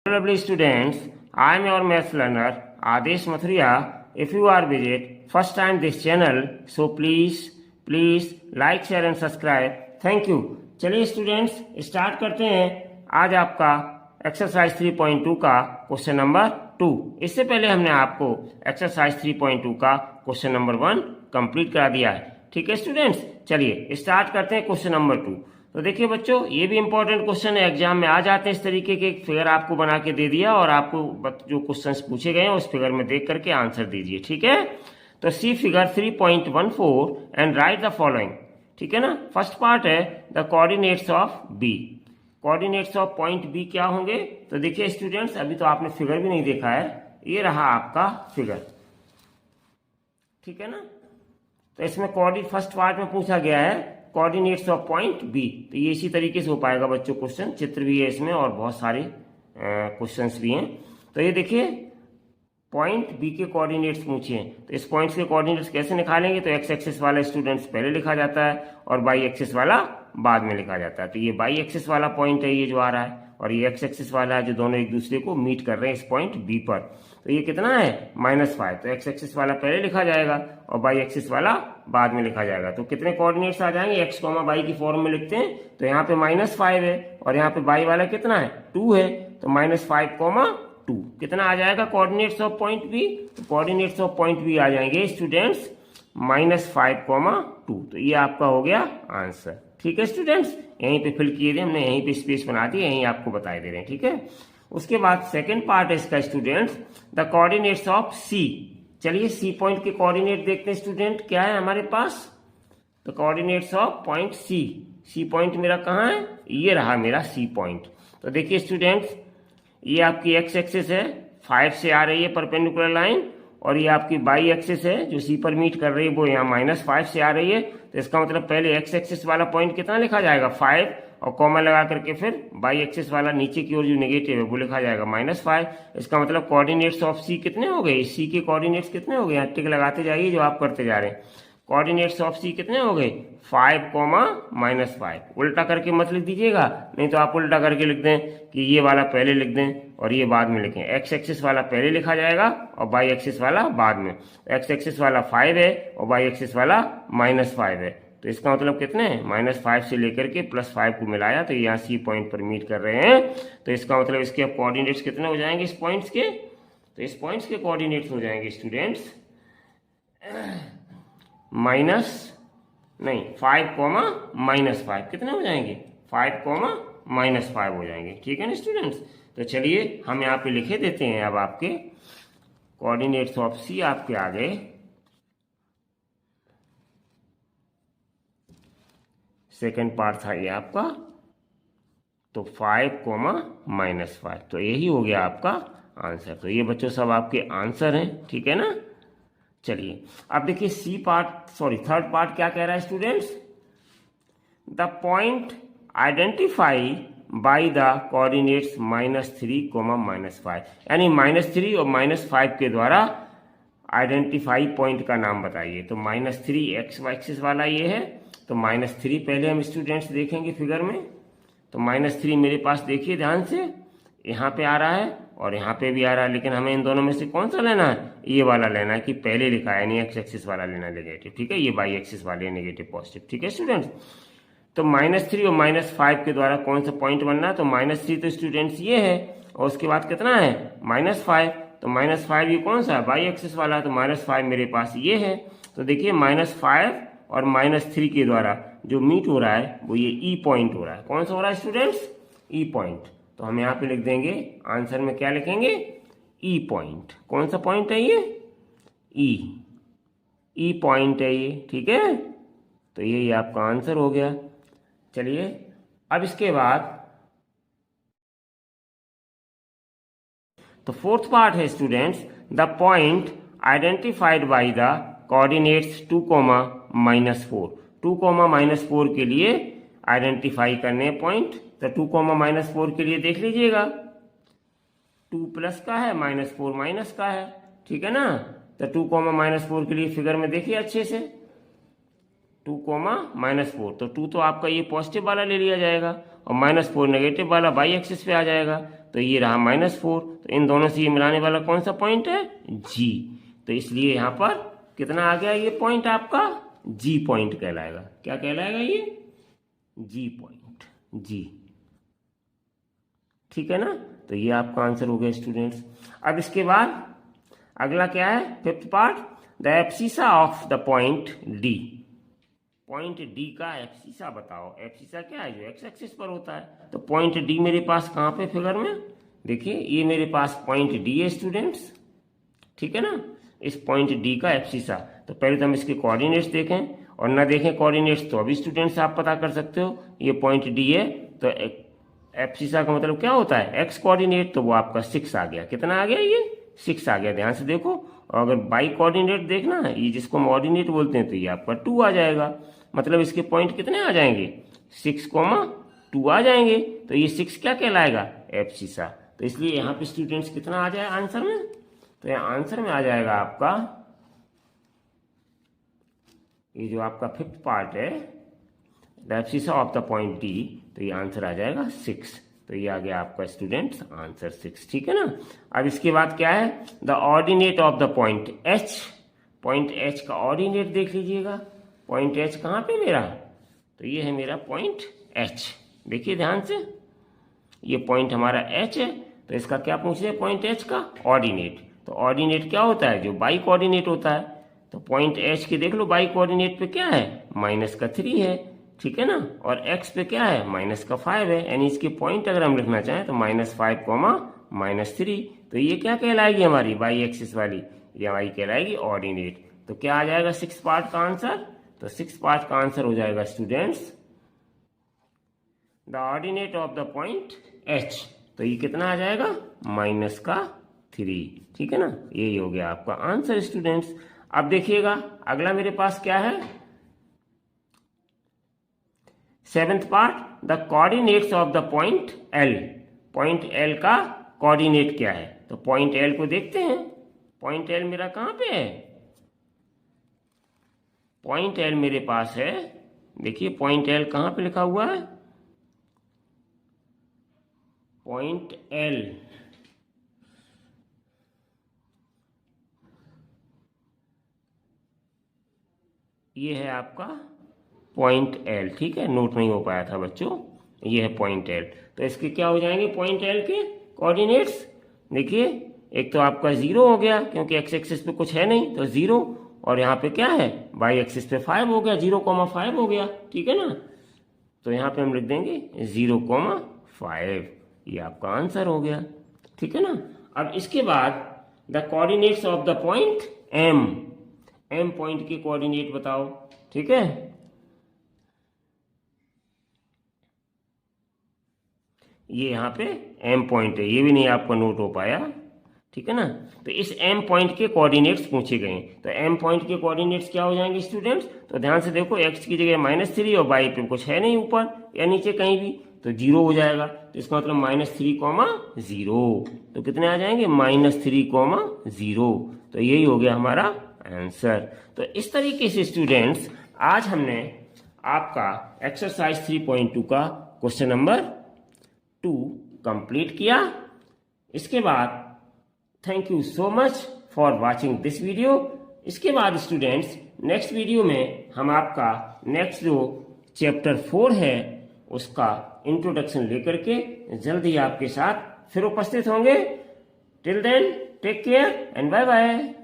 Lovely students, I am your maths learner Adesh Mathuriya. If you are visit first time this channel, so please like, share and subscribe. Thank you. चलिए students start करते हैं आज आपका exercise 3.2 का question number 2। इससे पहले हमने आपको एक्सरसाइज 3.2 का क्वेश्चन नंबर 1 कंप्लीट करा दिया है। ठीक है स्टूडेंट्स, चलिए स्टार्ट करते हैं क्वेश्चन नंबर 2। तो देखिए बच्चों, ये भी इंपॉर्टेंट क्वेश्चन है, एग्जाम में आ जाते हैं इस तरीके के। एक फिगर आपको बना के दे दिया और आपको जो क्वेश्चंस पूछे गए हैं उस फिगर में देख करके आंसर दीजिए। ठीक है, तो see figure 3.14 and write the following. ठीक है ना। फर्स्ट पार्ट है the coordinates of B. Coordinates of point B क्या होंगे? तो देखिए स्टूडेंट्स, अभी तो आपने फिगर भी नहीं देखा है, ये रहा आपका फिगर। ठीक है ना। तो इसमें फर्स्ट पार्ट में पूछा गया है कोऑर्डिनेट्स ऑफ पॉइंट बी। तो ये इसी तरीके से हो पाएगा बच्चों क्वेश्चन, चित्र भी है इसमें और बहुत सारे क्वेश्चंस भी हैं। तो ये देखिए पॉइंट बी के कोऑर्डिनेट्स पूछे हैं, तो इस पॉइंट्स के कोऑर्डिनेट्स कैसे निकालेंगे? तो एक्स एक्सिस वाला स्टूडेंट्स पहले लिखा जाता है और वाई एक्सिस वाला बाद में लिखा जाता है। तो ये वाई एक्सिस वाला पॉइंट है ये जो आ रहा है, और ये एक्स एक्सिस वाला है जो दोनों एक दूसरे को मीट कर रहे हैं इस पॉइंट बी पर। तो ये कितना है? -5। तो एक्स एक्सिस वाला पहले लिखा जाएगा और वाई एक्सिस वाला बाद में लिखा जाएगा। तो कितने कोऑर्डिनेट्स आ जाएंगे? एक्स कॉमा वाई की फॉर्म में लिखते हैं, तो यहाँ पे -5 है और यहाँ पे वाई वाला कितना है? 2 है। तो -5, 2 कितना आ जाएगा कोऑर्डिनेट्स ऑफ पॉइंट बी? तो कोऑर्डिनेट्स ऑफ पॉइंट बी आ जाएंगे स्टूडेंट्स -5, 2। तो ये आपका हो गया आंसर। ठीक है स्टूडेंट्स, यहीं पे फिल किए थे हमने, यहीं पे स्पेस बना दी, यहीं आपको बता दे रहे हैं। ठीक है, उसके बाद सेकंड पार्ट है इसका स्टूडेंट्स द कोऑर्डिनेट्स ऑफ सी। चलिए सी पॉइंट के कोऑर्डिनेट देखते हैं स्टूडेंट, क्या है हमारे पास? तो coordinates of point C. C point मेरा कहाँ है? ये रहा मेरा सी पॉइंट। तो देखिए स्टूडेंट्स, ये आपकी एक्स एक्सिस है, 5 से आ रही है परपेंडिकुलर लाइन, और ये आपकी वाई एक्सिस है जो सी पर मीट कर रही है, वो यहाँ -5 से आ रही है। तो इसका मतलब पहले एक्स एक्सिस वाला पॉइंट कितना लिखा जाएगा? 5, और कॉमा लगा करके फिर वाई एक्सिस वाला नीचे की ओर जो नेगेटिव है वो लिखा जाएगा -5। इसका मतलब कोऑर्डिनेट्स ऑफ सी कितने हो गए? सी के कोऑर्डिनेट्स कितने हो गए? यहाँ टिक लगाते जाइए जो आप करते जा रहे हैं। कोऑर्डिनेट्स ऑफ सी कितने हो गए? 5, -5। उल्टा करके मत लिख दीजिएगा, नहीं तो आप उल्टा करके लिख दें कि ये वाला पहले लिख दें और ये बाद में लिखें। एक्स एक्सिस वाला पहले लिखा जाएगा और वाई एक्सिस वाला बाद में। एक्स एक्सिस वाला 5 है और वाई एक्सिस वाला -5 है। तो इसका मतलब कितने? -5 से लेकर के +5 को मिलाया, तो यहाँ सी पॉइंट पर मीट कर रहे हैं। तो इसका मतलब इसके कोऑर्डिनेट्स कितने हो जाएंगे इस पॉइंट्स के? तो इस पॉइंट्स के कोऑर्डिनेट्स हो जाएंगे स्टूडेंट्स 5, कितने हो जाएंगे? 5, -5 हो जाएंगे। ठीक है ना स्टूडेंट्स। तो चलिए हम यहाँ पे लिखे देते हैं, अब आपके कोऑर्डिनेट्स ऑफ सी आपके आ गए। सेकेंड पार्ट था ये आपका, तो 5, -5, तो यही हो गया आपका आंसर। तो ये बच्चों सब आपके आंसर हैं। ठीक है ना। चलिए अब देखिए थर्ड पार्ट क्या कह रहा है students? The point identify by the coordinates -3, -5, यानी -3 और -5 के द्वारा आइडेंटिफाई पॉइंट का नाम बताइए। तो -3 एक्स एक्सिस वाला ये है, तो -3 पहले हम स्टूडेंट्स देखेंगे फिगर में। तो -3 मेरे पास देखिए ध्यान से, यहाँ पे आ रहा है और यहाँ पे भी आ रहा है, लेकिन हमें इन दोनों में से कौन सा लेना है? ये वाला लेना है कि पहले लिखा है, यानी एक्स एक्सिस वाला लेना नेगेटिव। ठीक है, ये वाई एक्सिस वाले नेगेटिव पॉजिटिव। ठीक है स्टूडेंट्स। तो -3 और -5 के द्वारा कौन सा पॉइंट बनना है? तो -3 तो स्टूडेंट्स ये है, और उसके बाद कितना है? -5। तो -5 ये कौन सा है? वाई एक्सिस वाला है, तो -5 मेरे पास ये है। तो देखिए -5 और -3 के द्वारा जो मीट हो रहा है वो ये ई पॉइंट हो रहा है। कौन सा हो रहा है स्टूडेंट्स? ई पॉइंट। तो हम यहाँ पे लिख देंगे आंसर में, क्या लिखेंगे? ई पॉइंट। कौन सा पॉइंट है ये? ई पॉइंट है ये। ठीक है, तो ये आपका आंसर हो गया। चलिए अब इसके बाद तो फोर्थ पार्ट है students the point identified by the coordinates 2, -4। 2, -4 के लिए आइडेंटिफाई करने पॉइंट। तो 2, -4 के लिए देख लीजिएगा, 2 प्लस का है, -4 माइनस का है। ठीक है ना। तो 2, -4 के लिए फिगर में देखिए अच्छे से, 2, -4। तो 2 तो आपका ये पॉजिटिव वाला ले लिया जाएगा और -4 नेगेटिव वाला वाई एक्सिस पे आ जाएगा। तो ये रहा -4, तो इन दोनों से ये मिलाने वाला कौन सा पॉइंट है, जी। तो इसलिए यहाँ पर कितना आ गया ये पॉइंट आपका, जी पॉइंट कहलाएगा। क्या कहलाएगा ये, जी पॉइंट, जी, ठीक है ना। तो ये आपका आंसर हो गया स्टूडेंट्स। अब इसके बाद अगला क्या है, fifth part, the abscissa of the point D. Point D का एब्सिसा बताओ। एब्सिसा क्या है, जो एक्स एक्सिस पर होता है। तो पॉइंट डी मेरे पास कहाँ पे फिगर में, देखिए ये मेरे पास पॉइंट डी है स्टूडेंट्स, ठीक है ना। इस पॉइंट डी का एब्सिसा, तो पहले तो हम इसके कोऑर्डिनेट्स देखें, और ना देखें कोऑर्डिनेट्स तो अभी स्टूडेंट्स आप पता कर सकते हो। ये पॉइंट डी है, तो एब्सिसा का मतलब क्या होता है, एक्स कोऑर्डिनेट, तो वो आपका 6 आ गया। कितना आ गया, ये 6 आ गया, ध्यान से देखो। और अगर बाई कोऑर्डिनेट देखना है, ये जिसको हम ऑर्डिनेट बोलते हैं, तो ये आपका 2 आ जाएगा। मतलब इसके पॉइंट कितने आ जाएंगे, 6,2 आ जाएंगे। तो ये 6 क्या कहलाएगा, एब्सिसा। तो इसलिए यहाँ पे स्टूडेंट्स कितना आ जाए आंसर में, तो यहाँ आंसर में आ जाएगा आपका, ये जो आपका फिफ्थ पार्ट है, the abscissa of the point D, तो ये आंसर आ जाएगा 6। तो ये आ गया आपका स्टूडेंट्स आंसर 6, ठीक है ना। अब इसके बाद क्या है, the ordinate of the point H. Point H का ऑर्डिनेट देख लीजिएगा। पॉइंट एच कहाँ पे मेरा, तो ये है मेरा पॉइंट एच। देखिए ध्यान से, ये पॉइंट हमारा एच है, तो इसका क्या पूछ रहे हैं, पॉइंट एच का ऑर्डिनेट। तो ऑर्डिनेट क्या होता है, जो बाई कोऑर्डिनेट होता है। तो पॉइंट एच के देख लो, बाई कोऑर्डिनेट पे क्या है, -3 है, ठीक है ना। और एक्स पे क्या है, -5 है। यानी इसके पॉइंट अगर हम लिखना चाहें तो -5, -3। तो ये क्या कहलाएगी हमारी बाई एक्सिस वाली, ये हमारी कहलाएगी ऑर्डिनेट। तो क्या आ जाएगा 6 पार्ट का आंसर, तो 6 पार्ट का आंसर हो जाएगा students the ordinate of the point H. तो ये कितना आ जाएगा, -3, ठीक है ना। यही हो गया आपका आंसर स्टूडेंट्स। अब देखिएगा अगला मेरे पास क्या है, 7th part, the coordinates of the point L. Point L का कोऑर्डिनेट क्या है, तो पॉइंट एल को देखते हैं। पॉइंट एल मेरा कहां पे है, पॉइंट एल मेरे पास है, देखिए पॉइंट एल कहां पे लिखा हुआ है, पॉइंट एल, ये है आपका पॉइंट एल, ठीक है। नोट नहीं हो पाया था बच्चों, ये है पॉइंट एल। तो इसके क्या हो जाएंगे पॉइंट एल के कोऑर्डिनेट्स, देखिए एक तो आपका 0 हो गया, क्योंकि एक्स एक्सिस पे कुछ है नहीं, तो 0। और यहाँ पे क्या है, वाई एक्सिस पे 5 हो गया, 0,5 हो गया, ठीक है ना। तो यहाँ पे हम लिख देंगे 0,5, ये आपका आंसर हो गया, ठीक है ना। अब इसके बाद the coordinates of the point M. M point के कोऑर्डिनेट बताओ, ठीक है। ये यहाँ पे एम पॉइंट है, ये भी नहीं आपका नोट हो पाया, ठीक है ना। तो इस एम पॉइंट के कोऑर्डिनेट्स पूछे गए। तो एम पॉइंट के कोऑर्डिनेट्स क्या हो जाएंगे स्टूडेंट्स, तो ध्यान से देखो, एक्स की जगह -3 और वाई पे कुछ है नहीं ऊपर या नीचे कहीं भी, तो 0 हो जाएगा। तो इसका मतलब -3,0। तो कितने आ जाएंगे, -3,0। तो यही हो गया हमारा आंसर। तो इस तरीके से स्टूडेंट्स आज हमने आपका एक्सरसाइज 3.2 का क्वेश्चन नंबर 2 कंप्लीट किया। इसके बाद thank you so much for watching this video. इसके बाद स्टूडेंट्स नेक्स्ट वीडियो में हम आपका नेक्स्ट जो चैप्टर 4 है उसका इंट्रोडक्शन लेकर के जल्द ही आपके साथ फिर उपस्थित होंगे। Till then take care and bye bye.